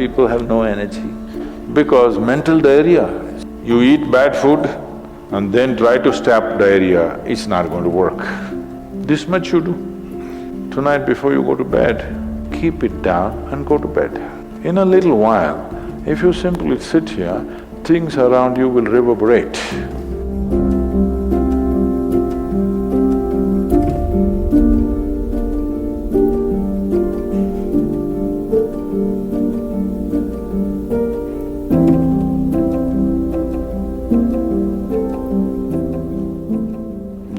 people have no energy? Because mental diarrhea. You eat bad food and then try to stop diarrhea, it's not going to work. This much you do. Tonight before you go to bed, keep it down and go to bed. In a little while, if you simply sit here, things around you will reverberate.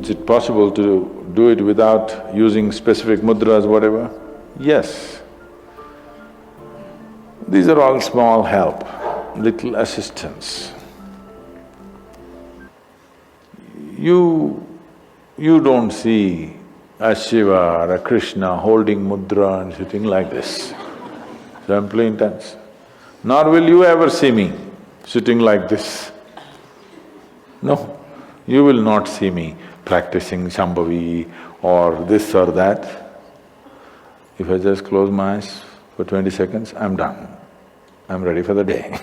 Is it possible to do it without using specific mudras, whatever? Yes. These are all small help, little assistance. You don't see a Shiva or a Krishna holding mudra and sitting like this, simply intense. Nor will you ever see me sitting like this. No, you will not see me practicing Shambhavi or this or that. If I just close my eyes for 20 seconds, I'm done. I'm ready for the day.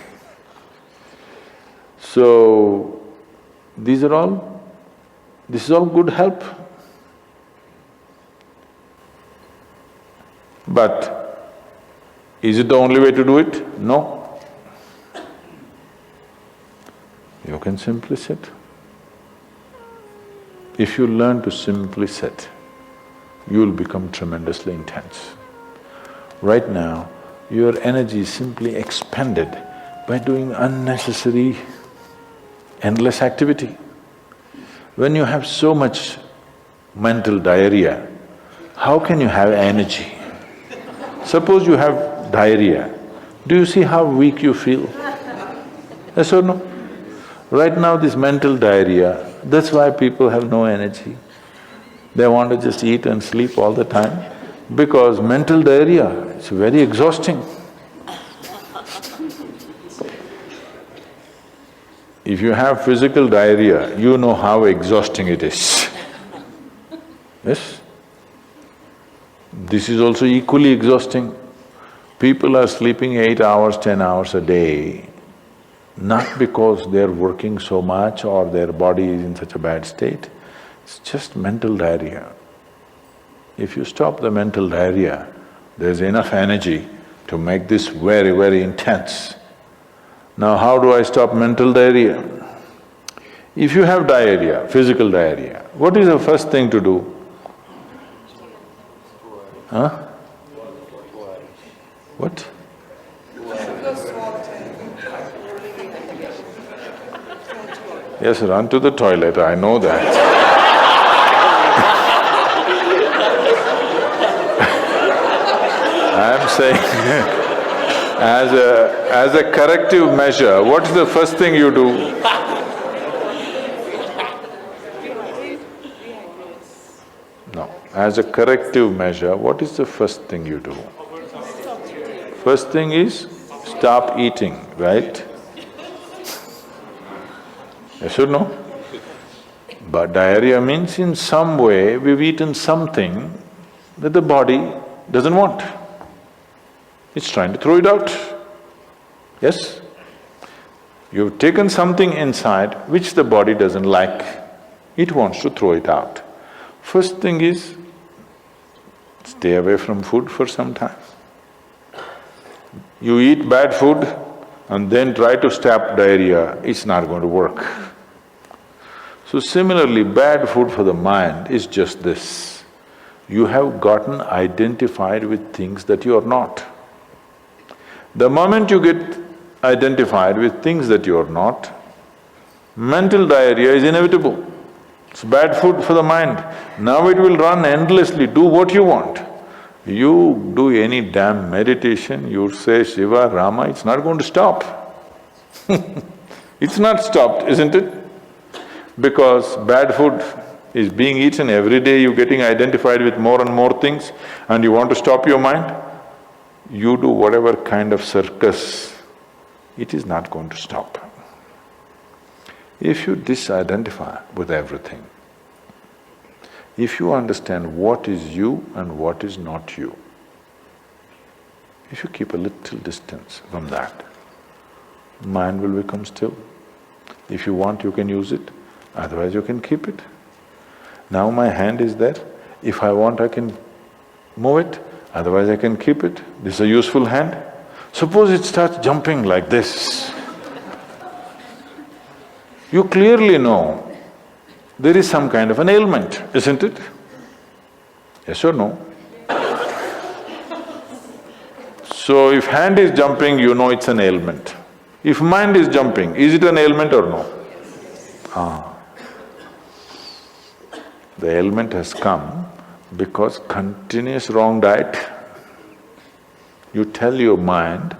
So, this is all good help. But is it the only way to do it? No. You can simply sit. If you learn to simply sit, you'll become tremendously intense. Right now, your energy is simply expended by doing unnecessary, endless activity. When you have so much mental diarrhea, how can you have energy? Suppose you have diarrhea, do you see how weak you feel? Yes or no? Right now this mental diarrhea, that's why people have no energy. They want to just eat and sleep all the time because mental diarrhea, it's very exhausting. If you have physical diarrhea, you know how exhausting it is. Yes? This is also equally exhausting. People are sleeping 8 hours, 10 hours a day, not because they're working so much or their body is in such a bad state, it's just mental diarrhea. If you stop the mental diarrhea, there's enough energy to make this very, very intense. Now how do I stop mental diarrhea? If you have diarrhea, physical diarrhea, what is the first thing to do? Huh? What? Yes, run to the toilet, I know that. I'm saying as a corrective measure, what's the first thing you do? No, as a corrective measure, what is the first thing you do? First thing is stop eating, right? Yes or no? But diarrhea means in some way we've eaten something that the body doesn't want. It's trying to throw it out. Yes? You've taken something inside which the body doesn't like, it wants to throw it out. First thing is, stay away from food for some time. You eat bad food and then try to stop diarrhea, it's not going to work. So similarly, bad food for the mind is just this. You have gotten identified with things that you are not. The moment you get identified with things that you are not, mental diarrhea is inevitable. It's bad food for the mind. Now it will run endlessly, do what you want. You do any damn meditation, you say Shiva, Rama, it's not going to stop. It's not stopped, isn't it? Because bad food is being eaten every day, you're getting identified with more and more things and you want to stop your mind, you do whatever kind of circus, it is not going to stop. If you disidentify with everything, if you understand what is you and what is not you, If you keep a little distance from that, mind will become still. If you want, you can use it, otherwise you can keep it. Now my hand is there, if I want I can move it, otherwise I can keep it. This is a useful hand. Suppose it starts jumping like this. You clearly know there is some kind of an ailment, isn't it? Yes or no? So if hand is jumping, you know it's an ailment. If mind is jumping, is it an ailment or no? The ailment has come because continuous wrong diet. You tell your mind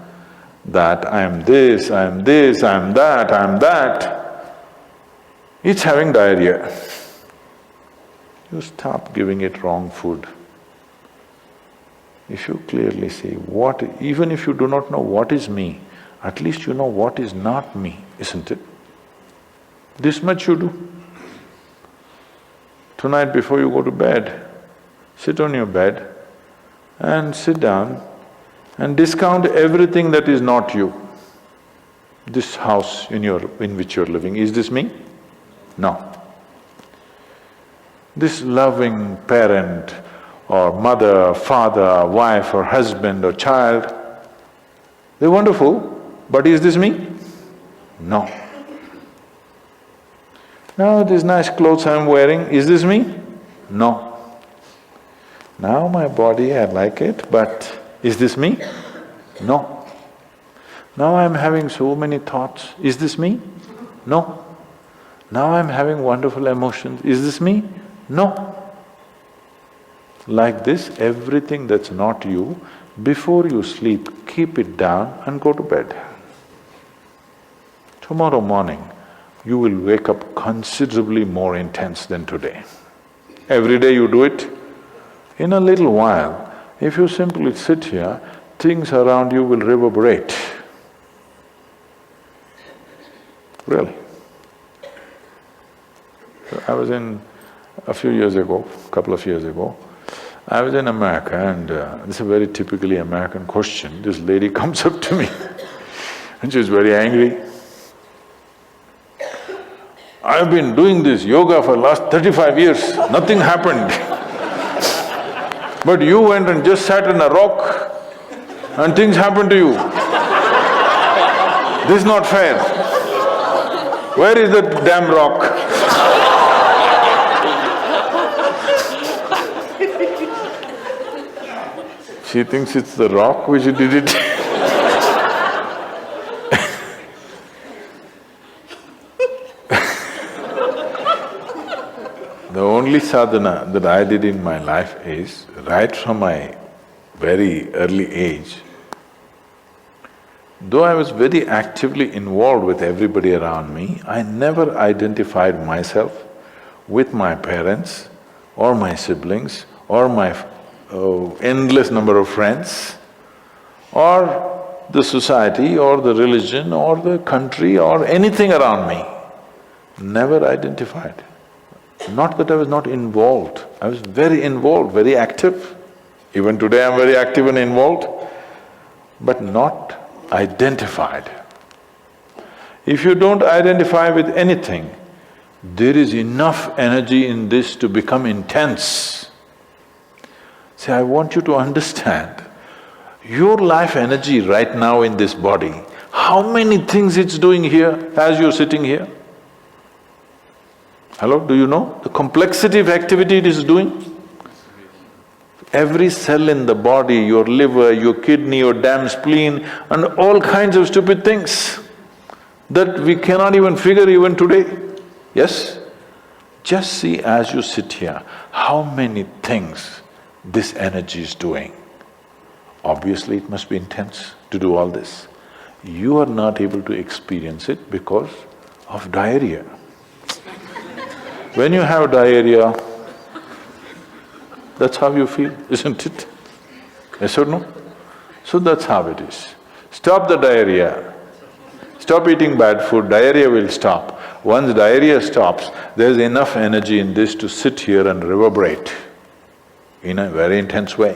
that I am this, I am this, I am that, I am that. It's having diarrhea. You stop giving it wrong food. If you clearly see what… even if you do not know what is me, at least you know what is not me, isn't it? This much you do. Tonight before you go to bed, sit on your bed and sit down and discount everything that is not you. This house in which you're living, is this me? No. This loving parent or mother, father, wife or husband or child, they're wonderful, but is this me? No. Now these nice clothes I'm wearing, is this me? No. Now my body, I like it, but is this me? No. Now I'm having so many thoughts, is this me? No. Now I'm having wonderful emotions, is this me? No. Like this, everything that's not you, before you sleep, keep it down and go to bed. Tomorrow morning, you will wake up considerably more intense than today. Every day you do it. In a little while, if you simply sit here, things around you will reverberate. Really. So I was in… a few years ago, couple of years ago, I was in America and this is a very typically American question. This lady comes up to me and she's very angry. I've been doing this yoga for last 35 years, nothing happened. But you went and just sat on a rock and things happened to you. This is not fair. Where is that damn rock? She thinks it's the rock which did it. The only sadhana that I did in my life is, right from my very early age, though I was very actively involved with everybody around me, I never identified myself with my parents or my siblings or my endless number of friends or the society or the religion or the country or anything around me. Never identified. Not that I was not involved, I was very involved, very active. Even today I'm very active and involved, but not identified. If you don't identify with anything, there is enough energy in this to become intense. See, I want you to understand, your life energy right now in this body, how many things it's doing here as you're sitting here? Hello, do you know the complexity of activity it is doing? Every cell in the body, your liver, your kidney, your damn spleen and all kinds of stupid things that we cannot even figure even today. Yes? Just see as you sit here, how many things this energy is doing. Obviously it must be intense to do all this. You are not able to experience it because of diarrhea. When you have diarrhea, that's how you feel, isn't it? Yes or no? So that's how it is. Stop the diarrhea. Stop eating bad food, diarrhea will stop. Once diarrhea stops, there's enough energy in this to sit here and reverberate in a very intense way.